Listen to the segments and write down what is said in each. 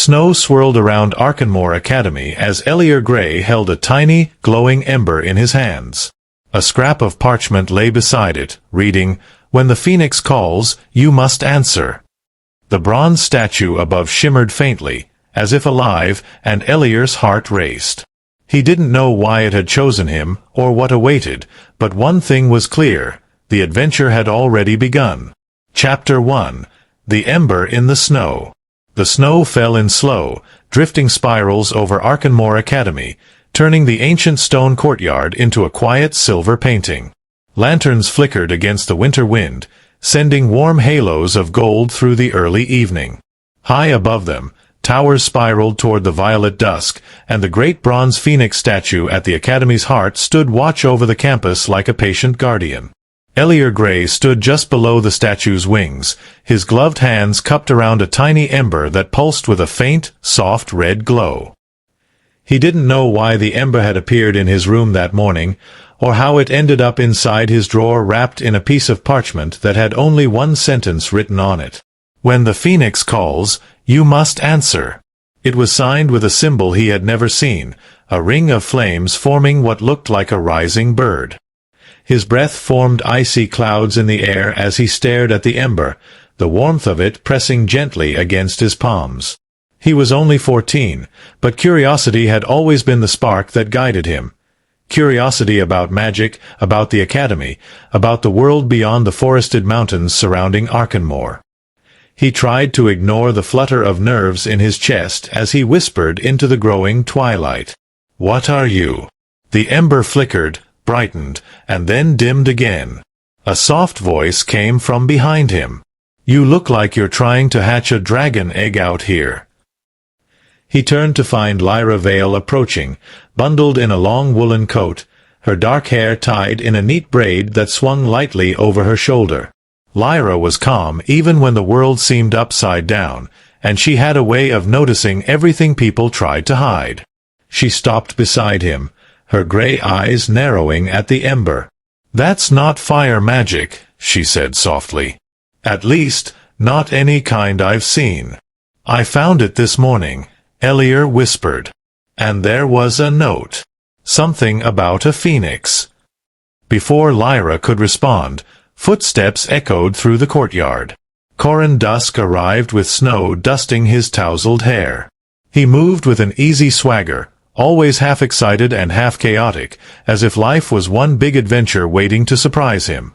Snow swirled around Arcanmoor Academy as Elior Graye held a tiny, glowing ember in his hands. A scrap of parchment lay beside it, reading, "When the phoenix calls, you must answer." The bronze statue above shimmered faintly, as if alive, and Elior's heart raced. He didn't know why it had chosen him, or what awaited, but one thing was clear: the adventure had already begun. Chapter 1. The Ember in the Snow. The snow fell in slow, drifting spirals over Arcanmoor Academy, turning the ancient stone courtyard into a quiet silver painting. Lanterns flickered against the winter wind, sending warm halos of gold through the early evening. High above them, towers spiraled toward the violet dusk, and the great bronze phoenix statue at the Academy's heart stood watch over the campus like a patient guardian. Elior Graye stood just below the statue's wings, his gloved hands cupped around a tiny ember that pulsed with a faint, soft red glow. He didn't know why the ember had appeared in his room that morning, or how it ended up inside his drawer wrapped in a piece of parchment that had only one sentence written on it. "When the phoenix calls, you must answer." It was signed with a symbol he had never seen, a ring of flames forming what looked like a rising bird. His breath formed icy clouds in the air as he stared at the ember, the warmth of it pressing gently against his palms. He was only 14, but curiosity had always been the spark that guided him. Curiosity about magic, about the Academy, about the world beyond the forested mountains surrounding Arcanmoor. He tried to ignore the flutter of nerves in his chest as he whispered into the growing twilight. "What are you?" The ember flickered, brightened, and then dimmed again. A soft voice came from behind him. "You look like you're trying to hatch a dragon egg out here." He turned to find Lyra Vale approaching, bundled in a long woolen coat, her dark hair tied in a neat braid that swung lightly over her shoulder. Lyra was calm even when the world seemed upside down, and she had a way of noticing everything people tried to hide. She stopped beside him, her gray eyes narrowing at the ember. "That's not fire magic," she said softly. "At least, not any kind I've seen." "I found it this morning," Elior whispered. "And there was a note. Something about a phoenix." Before Lyra could respond, footsteps echoed through the courtyard. Coren Dusk arrived with snow dusting his tousled hair. He moved with an easy swagger, always half excited and half chaotic, as if life was one big adventure waiting to surprise him.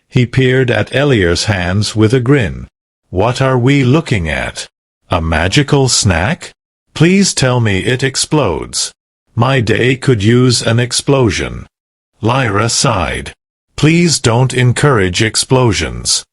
He peered at Elior's hands with a grin. "What are we looking at? A magical snack? Please tell me it explodes. My day could use an explosion." Lyra sighed. "Please don't encourage explosions."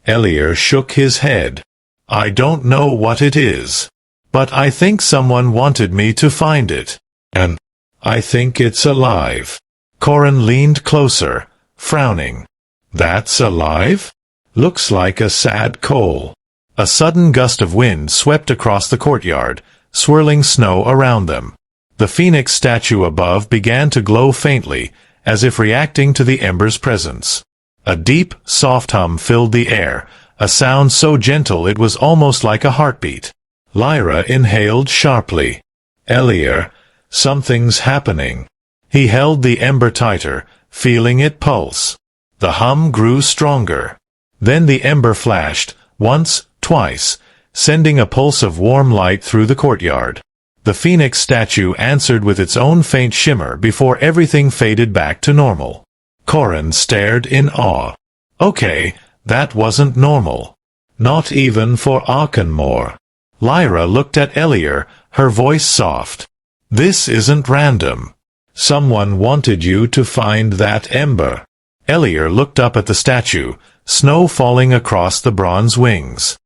Elior shook his head. "I don't know what it is. But I think someone wanted me to find it. And I think it's alive." Coren leaned closer, frowning. "That's alive? Looks like a sad coal." A sudden gust of wind swept across the courtyard, swirling snow around them. The phoenix statue above began to glow faintly, as if reacting to the ember's presence. A deep, soft hum filled the air, a sound so gentle it was almost like a heartbeat. Lyra inhaled sharply. "Elior, something's happening." He held the ember tighter, feeling it pulse. The hum grew stronger. Then the ember flashed, once, twice, sending a pulse of warm light through the courtyard. The phoenix statue answered with its own faint shimmer before everything faded back to normal. Coren stared in awe. Okay, that wasn't normal. Not even for Arcanmoor. Lyra looked at Elior, her voice soft. "This isn't random. Someone wanted you to find that ember." Elior looked up at the statue, snow falling across the bronze wings.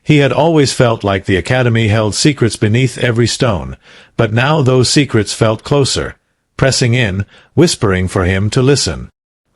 He had always felt like the Academy held secrets beneath every stone, but now those secrets felt closer, pressing in, whispering for him to listen.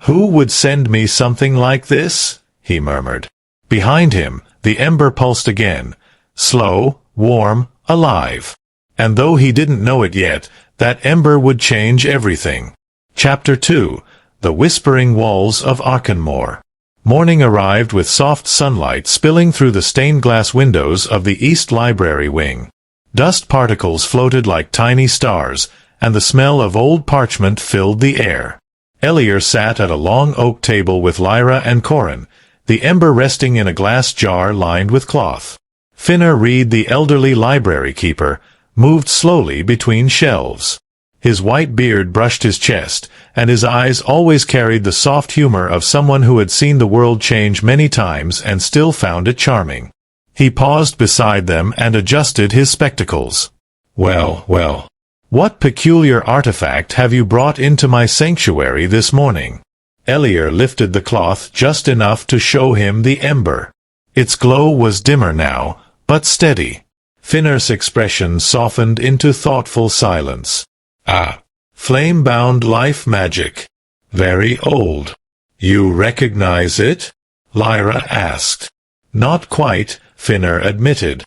"Who would send me something like this?" he murmured. Behind him, the ember pulsed again, slow, warm, alive. And though he didn't know it yet, that ember would change everything. Chapter 2. The Whispering Walls of Arcanmoor. Morning arrived with soft sunlight spilling through the stained glass windows of the East Library wing. Dust particles floated like tiny stars, and the smell of old parchment filled the air. Elior sat at a long oak table with Lyra and Coren, the ember resting in a glass jar lined with cloth. Finnor Reed, the elderly library keeper, moved slowly between shelves. His white beard brushed his chest, and his eyes always carried the soft humor of someone who had seen the world change many times and still found it charming. He paused beside them and adjusted his spectacles. "Well, well. What peculiar artifact have you brought into my sanctuary this morning?" Elior lifted the cloth just enough to show him the ember. Its glow was dimmer now, but steady. Finnor's expression softened into thoughtful silence. "Ah, flame-bound life magic. Very old. You recognize it?" Lyra asked. "Not quite," Finnor admitted.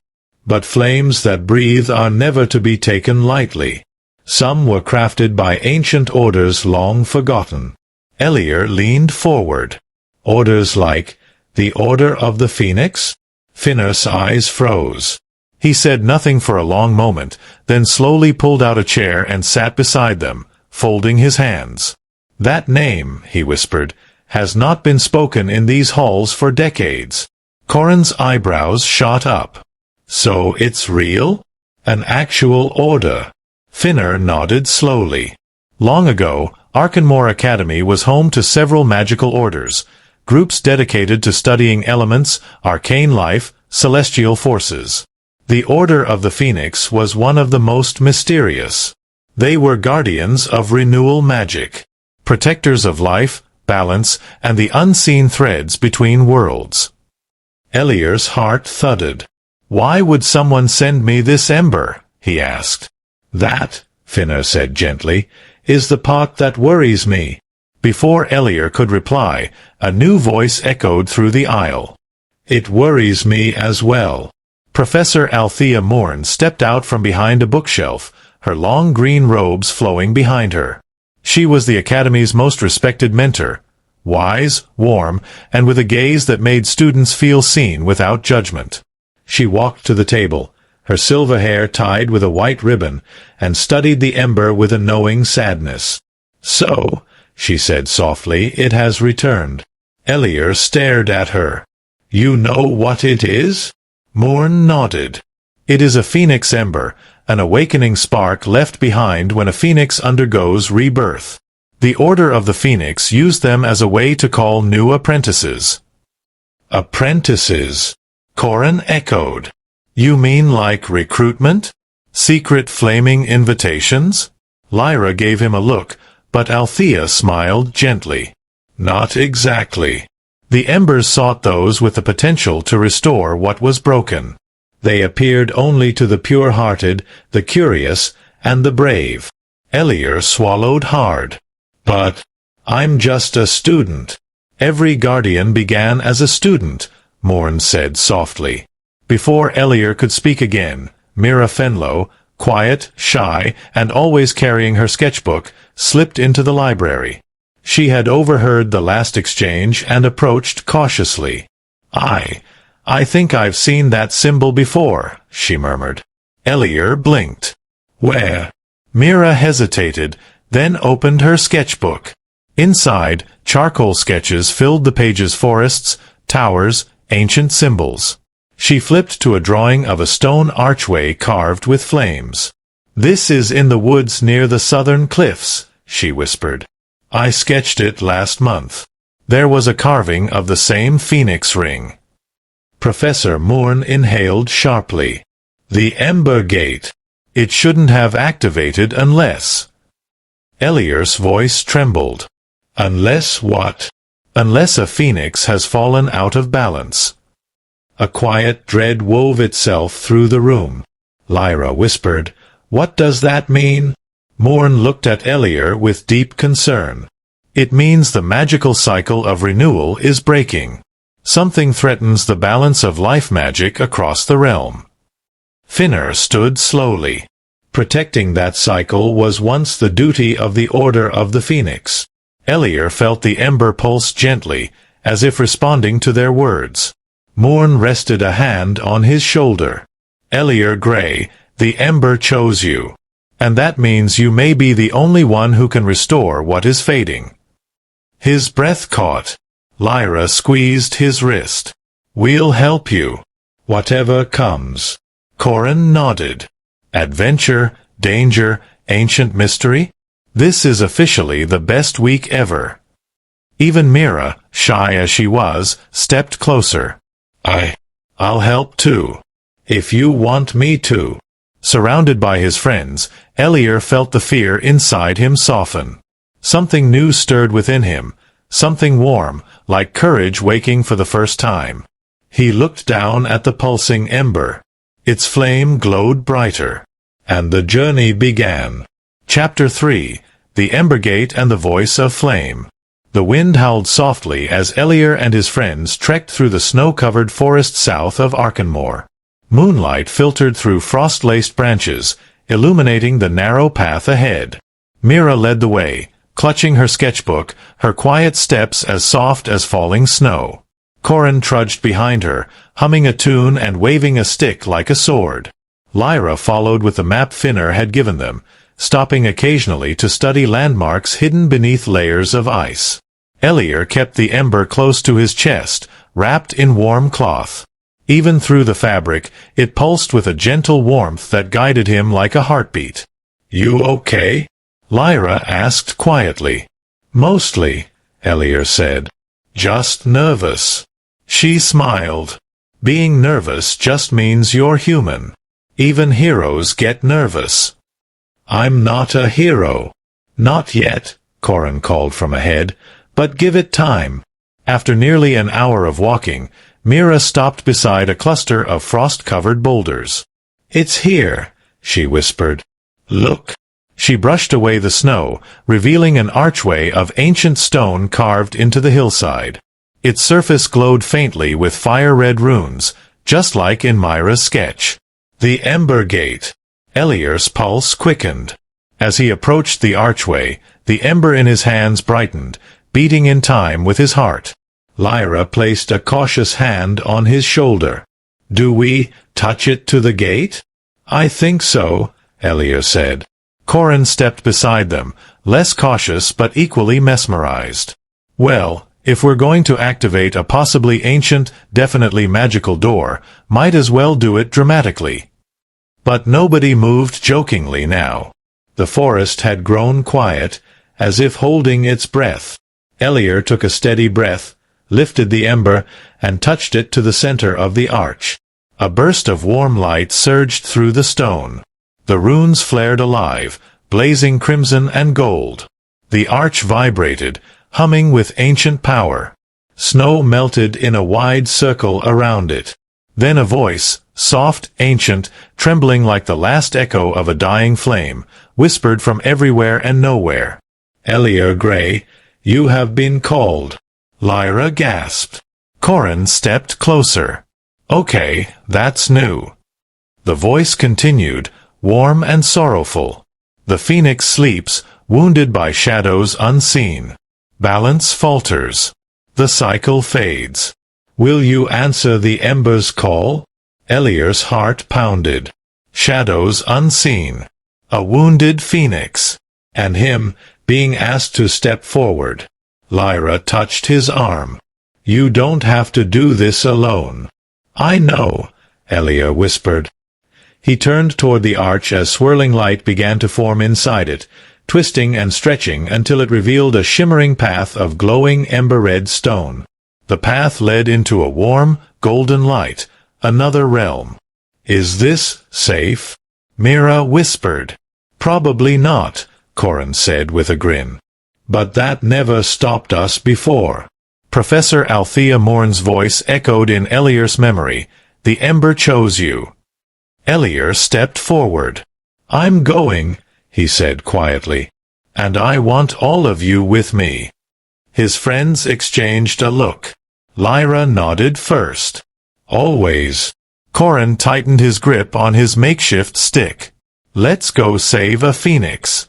"But flames that breathe are never to be taken lightly. Some were crafted by ancient orders long forgotten." Elior leaned forward. "Orders like the Order of the Phoenix?" Finnor's eyes froze. He said nothing for a long moment, then slowly pulled out a chair and sat beside them, folding his hands. "That name," he whispered, "has not been spoken in these halls for decades." Coren's eyebrows shot up. "So it's real? An actual order?" Finnor nodded slowly. Long ago, Arcanmoor Academy was home to several magical orders, groups dedicated to studying elements, arcane life, celestial forces. The Order of the Phoenix was one of the most mysterious. They were guardians of renewal magic, protectors of life, balance, and the unseen threads between worlds. Elior's heart thudded. "Why would someone send me this ember?" he asked. "That," Finnor said gently, "is the part that worries me." Before Elior could reply, a new voice echoed through the aisle. "It worries me as well." Professor Althea Moorn stepped out from behind a bookshelf, her long green robes flowing behind her. She was the Academy's most respected mentor, wise, warm, and with a gaze that made students feel seen without judgment. She walked to the table, her silver hair tied with a white ribbon, and studied the ember with a knowing sadness. "So," she said softly, "it has returned." Elior stared at her. "You know what it is?" Moorn nodded. "It is a phoenix ember, an awakening spark left behind when a phoenix undergoes rebirth. The Order of the Phoenix used them as a way to call new apprentices." "Apprentices?" Coren echoed. "You mean like recruitment? Secret flaming invitations?" Lyra gave him a look, but Althea smiled gently. "Not exactly. The embers sought those with the potential to restore what was broken. They appeared only to the pure-hearted, the curious, and the brave." Elior swallowed hard. "But I'm just a student." "Every guardian began as a student," Moorn said softly. Before Elior could speak again, Mira Fenlo, quiet, shy, and always carrying her sketchbook, slipped into the library. She had overheard the last exchange and approached cautiously. I think I've seen that symbol before," she murmured. Elior blinked. "Where?" Mira hesitated, then opened her sketchbook. Inside, charcoal sketches filled the page's forests, towers, ancient symbols. She flipped to a drawing of a stone archway carved with flames. "This is in the woods near the southern cliffs," she whispered. "I sketched it last month. There was a carving of the same phoenix ring." Professor Moorn inhaled sharply. "The Embergate. It shouldn't have activated unless—" Elior's voice trembled. "Unless what?" "Unless a phoenix has fallen out of balance." A quiet dread wove itself through the room. Lyra whispered, "What does that mean?" Moorn looked at Elior with deep concern. "It means the magical cycle of renewal is breaking. Something threatens the balance of life magic across the realm." Finnor stood slowly. Protecting that cycle was once the duty of the Order of the Phoenix. Elior felt the ember pulse gently, as if responding to their words. Moorn rested a hand on his shoulder. "Elior Graye, The ember chose you. And that means you may be the only one who can restore what is fading. His breath caught. Lyra squeezed his wrist. We'll help you. Whatever comes. Coren nodded. Adventure, danger, ancient mystery? This is officially the best week ever. Even Mira, shy as she was, stepped closer. I'll help too. If you want me to. Surrounded by his friends, Elior felt the fear inside him soften. Something new stirred within him, something warm, like courage waking for the first time. He looked down at the pulsing ember. Its flame glowed brighter. And the journey began. Chapter 3. The Embergate and the Voice of Flame. The wind howled softly as Elior and his friends trekked through the snow-covered forest south of Arcanmoor. Moonlight filtered through frost-laced branches, illuminating the narrow path ahead. Mira led the way, clutching her sketchbook, her quiet steps as soft as falling snow. Coren trudged behind her, humming a tune and waving a stick like a sword. Lyra followed with the map Finnor had given them, stopping occasionally to study landmarks hidden beneath layers of ice. Elior kept the ember close to his chest, wrapped in warm cloth. Even through the fabric, it pulsed with a gentle warmth that guided him like a heartbeat. "You okay?" Lyra asked quietly. "Mostly," Elior said. "Just nervous." She smiled. "Being nervous just means you're human. Even heroes get nervous." "I'm not a hero." "Not yet," Coren called from ahead, "but give it time." After nearly an hour of walking, Mira stopped beside a cluster of frost-covered boulders. "It's here," she whispered. "Look." She brushed away the snow, revealing an archway of ancient stone carved into the hillside. Its surface glowed faintly with fire-red runes, just like in Mira's sketch. The Embergate. Elior's pulse quickened. As he approached the archway, the ember in his hands brightened, beating in time with his heart. Lyra placed a cautious hand on his shoulder. "Do we touch it to the gate?" "I think so," Elior said. Coren stepped beside them, less cautious but equally mesmerized. "Well, if we're going to activate a possibly ancient, definitely magical door, might as well do it dramatically." But nobody moved jokingly now. The forest had grown quiet, as if holding its breath. Elior took a steady breath, lifted the ember, and touched it to the center of the arch. A burst of warm light surged through the stone. The runes flared alive, blazing crimson and gold. The arch vibrated, humming with ancient power. Snow melted in a wide circle around it. Then a voice, soft, ancient, trembling like the last echo of a dying flame, whispered from everywhere and nowhere. "Elior Graye, you have been called." Lyra gasped. Coren stepped closer. "Okay, that's new." The voice continued, warm and sorrowful. "The phoenix sleeps, wounded by shadows unseen. Balance falters. The cycle fades. Will you answer the ember's call?" Elior's heart pounded. Shadows unseen. A wounded phoenix. And him, being asked to step forward. Lyra touched his arm. "You don't have to do this alone." "I know," Elior whispered. He turned toward the arch as swirling light began to form inside it, twisting and stretching until it revealed a shimmering path of glowing ember-red stone. The path led into a warm, golden light, another realm. "Is this safe?" Mira whispered. "Probably not," Coren said with a grin. "But that never stopped us before." Professor Althea Moorn's voice echoed in Elior's memory. "The ember chose you." Elior stepped forward. "I'm going," he said quietly. "And I want all of you with me." His friends exchanged a look. Lyra nodded first. "Always." Coren tightened his grip on his makeshift stick. "Let's go save a phoenix."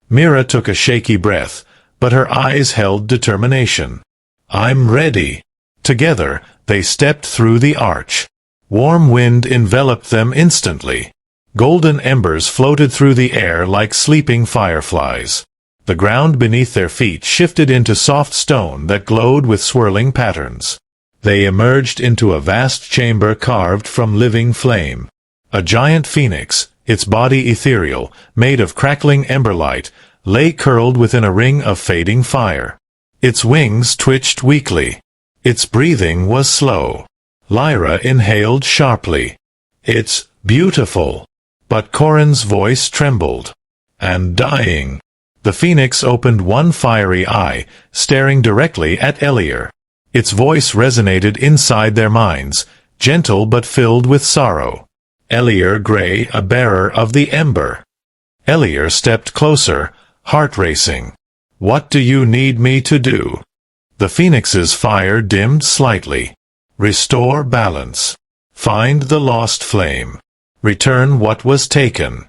Mira took a shaky breath, but her eyes held determination. "I'm ready." Together, they stepped through the arch. Warm wind enveloped them instantly. Golden embers floated through the air like sleeping fireflies. The ground beneath their feet shifted into soft stone that glowed with swirling patterns. They emerged into a vast chamber carved from living flame. A giant phoenix, its body ethereal, made of crackling emberlight, lay curled within a ring of fading fire. Its wings twitched weakly. Its breathing was slow. Lyra inhaled sharply. "It's beautiful." But Coren's voice trembled. "And dying." The phoenix opened one fiery eye, staring directly at Elior. Its voice resonated inside their minds, gentle but filled with sorrow. "Elior Graye, a bearer of the ember." Elior stepped closer, heart racing. "What do you need me to do?" The phoenix's fire dimmed slightly. "Restore balance. Find the lost flame. Return what was taken."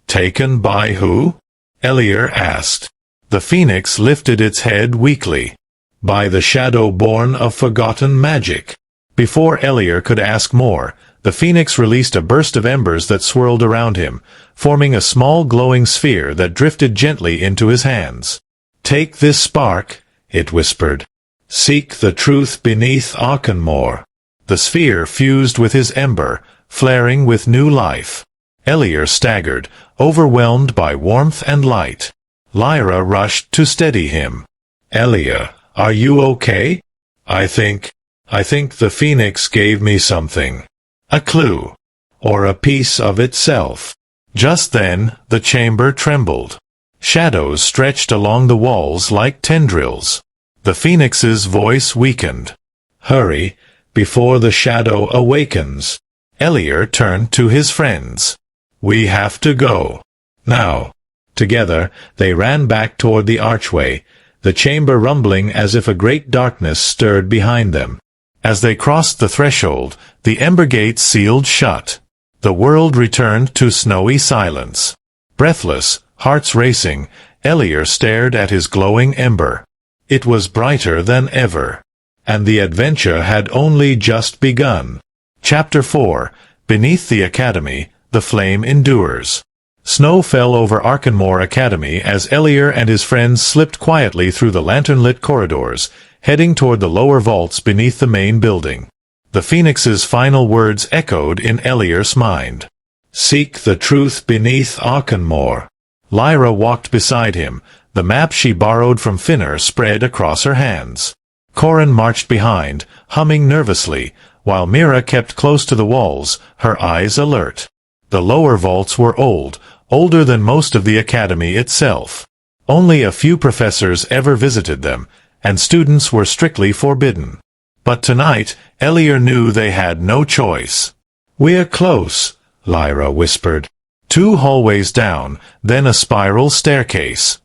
"Taken by who?" Elior asked. The phoenix lifted its head weakly. "By the shadow born of forgotten magic." Before Elior could ask more, the phoenix released a burst of embers that swirled around him, forming a small glowing sphere that drifted gently into his hands. "Take this spark," it whispered. "Seek the truth beneath Arcanmoor." The sphere fused with his ember, flaring with new life. Elior staggered, overwhelmed by warmth and light. Lyra rushed to steady him. "Elior, are you okay?" I think the phoenix gave me something. A clue. Or a piece of itself." Just then, the chamber trembled. Shadows stretched along the walls like tendrils. The phoenix's voice weakened. "Hurry, before the shadow awakens." Elior turned to his friends. "We have to go. Now." Together, they ran back toward the archway, the chamber rumbling as if a great darkness stirred behind them. As they crossed the threshold, the Embergate sealed shut. The world returned to snowy silence. Breathless, hearts racing, Elior stared at his glowing ember. It was brighter than ever. And the adventure had only just begun. Chapter 4. Beneath the Academy, the flame endures. Snow fell over Arcanmoor Academy as Elior and his friends slipped quietly through the lantern-lit corridors, heading toward the lower vaults beneath the main building. The phoenix's final words echoed in Elior's mind. "Seek the truth beneath Arcanmoor." Lyra walked beside him, the map she borrowed from Finnor spread across her hands. Coren marched behind, humming nervously, while Mira kept close to the walls, her eyes alert. The lower vaults were old, older than most of the academy itself. Only a few professors ever visited them, and students were strictly forbidden. But tonight, Elior knew they had no choice. "We're close," Lyra whispered. 2 hallways down, then a spiral staircase.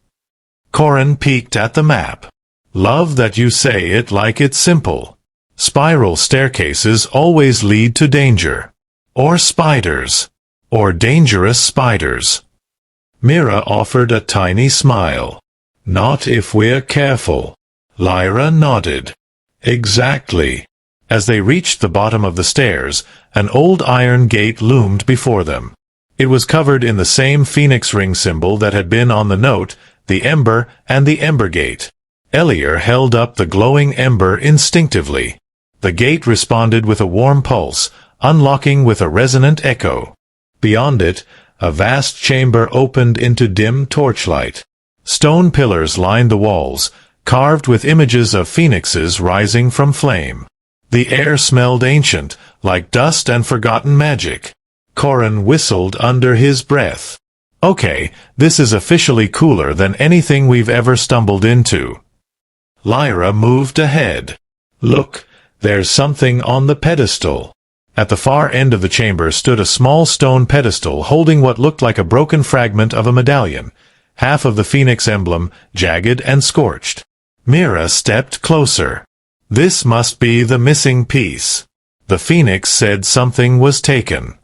Coren peeked at the map. "Love that you say it like it's simple. Spiral staircases always lead to danger. Or spiders. Or dangerous spiders." Mira offered a tiny smile. "Not if we're careful." Lyra nodded. "Exactly." As they reached the bottom of the stairs, an old iron gate loomed before them. It was covered in the same phoenix ring symbol that had been on the note, the ember and the Embergate. Elior held up the glowing ember instinctively. The gate responded with a warm pulse, unlocking with a resonant echo. Beyond it, a vast chamber opened into dim torchlight. Stone pillars lined the walls, carved with images of phoenixes rising from flame. The air smelled ancient, like dust and forgotten magic. Coren whistled under his breath. "Okay, this is officially cooler than anything we've ever stumbled into." Lyra moved ahead. "Look, there's something on the pedestal." At the far end of the chamber stood a small stone pedestal holding what looked like a broken fragment of a medallion, half of the phoenix emblem, jagged and scorched. Mira stepped closer. "This must be the missing piece." The phoenix said something was taken.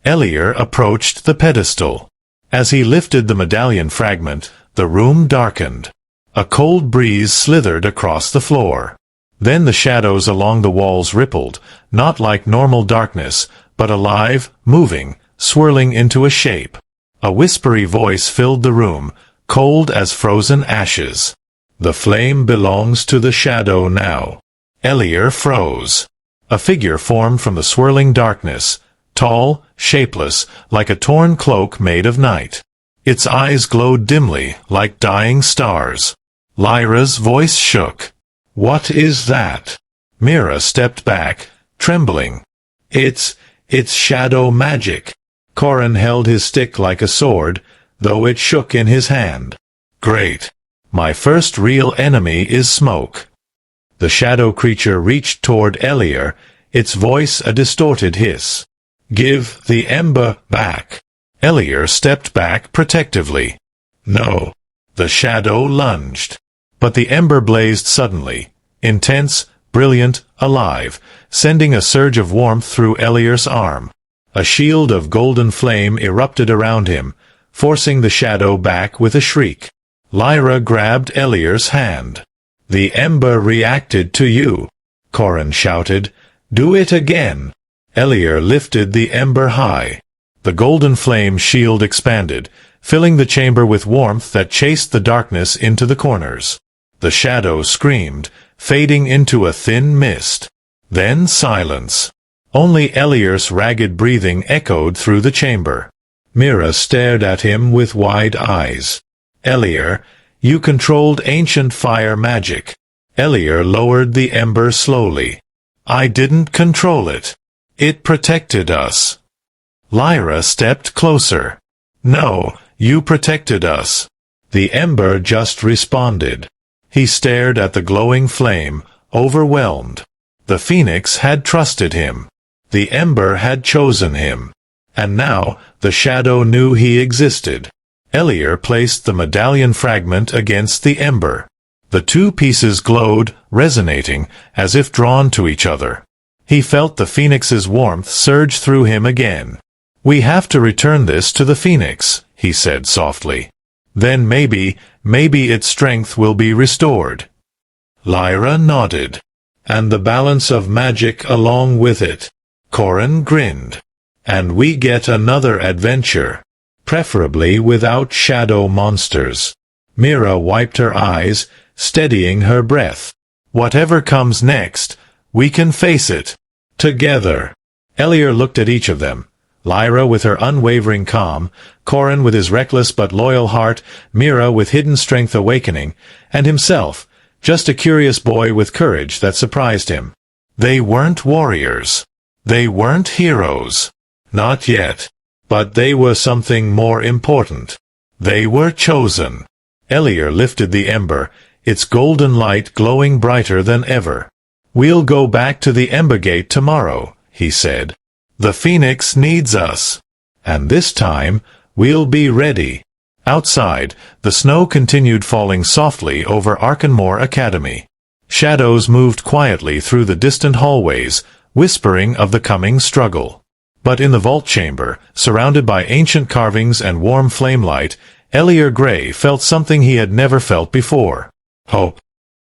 Elior approached the pedestal. As he lifted the medallion fragment, the room darkened. A cold breeze slithered across the floor. Then the shadows along the walls rippled, not like normal darkness, but alive, moving, swirling into a shape. A whispery voice filled the room, cold as frozen ashes. "The flame belongs to the shadow now." Elior froze. A figure formed from the swirling darkness, tall, shapeless, like a torn cloak made of night. Its eyes glowed dimly, like dying stars. Lyra's voice shook. "What is that?" Mira stepped back, trembling. It's shadow magic." Coren held his stick like a sword, though it shook in his hand. "Great. My first real enemy is smoke." The shadow creature reached toward Elior, its voice a distorted hiss. "Give the ember back." Elior stepped back protectively. "No." The shadow lunged. But the ember blazed suddenly, intense, brilliant, alive, sending a surge of warmth through Elior's arm. A shield of golden flame erupted around him, forcing the shadow back with a shriek. Lyra grabbed Elior's hand. "The ember reacted to you," Coren shouted. "Do it again." Elior lifted the ember high. The golden flame shield expanded, filling the chamber with warmth that chased the darkness into the corners. The shadow screamed, fading into a thin mist. Then silence. Only Elior's ragged breathing echoed through the chamber. Mira stared at him with wide eyes. "Elior, you controlled ancient fire magic." Elior lowered the ember slowly. "I didn't control it. It protected us." Lyra stepped closer. "No, you protected us." The ember just responded. He stared at the glowing flame, overwhelmed. The phoenix had trusted him. The ember had chosen him. And now, the shadow knew he existed. Elior placed the medallion fragment against the ember. The two pieces glowed, resonating, as if drawn to each other. He felt the phoenix's warmth surge through him again. "We have to return this to the phoenix," he said softly. "Then maybe its strength will be restored." Lyra nodded. "And the balance of magic along with it." Coren grinned. "And we get another adventure. Preferably without shadow monsters." Mira wiped her eyes, steadying her breath. "Whatever comes next, we can face it. Together." Elior looked at each of them. Lyra with her unwavering calm, Coren with his reckless but loyal heart, Mira with hidden strength awakening, and himself, just a curious boy with courage that surprised him. They weren't warriors. They weren't heroes. Not yet. But they were something more important. They were chosen. Elior lifted the ember, its golden light glowing brighter than ever. "We'll go back to the Embergate tomorrow," he said. "The Phoenix needs us. And this time, we'll be ready." Outside, the snow continued falling softly over Arcanmoor Academy. Shadows moved quietly through the distant hallways, whispering of the coming struggle. But in the vault chamber, surrounded by ancient carvings and warm flame light, Elior Graye felt something he had never felt before. Hope.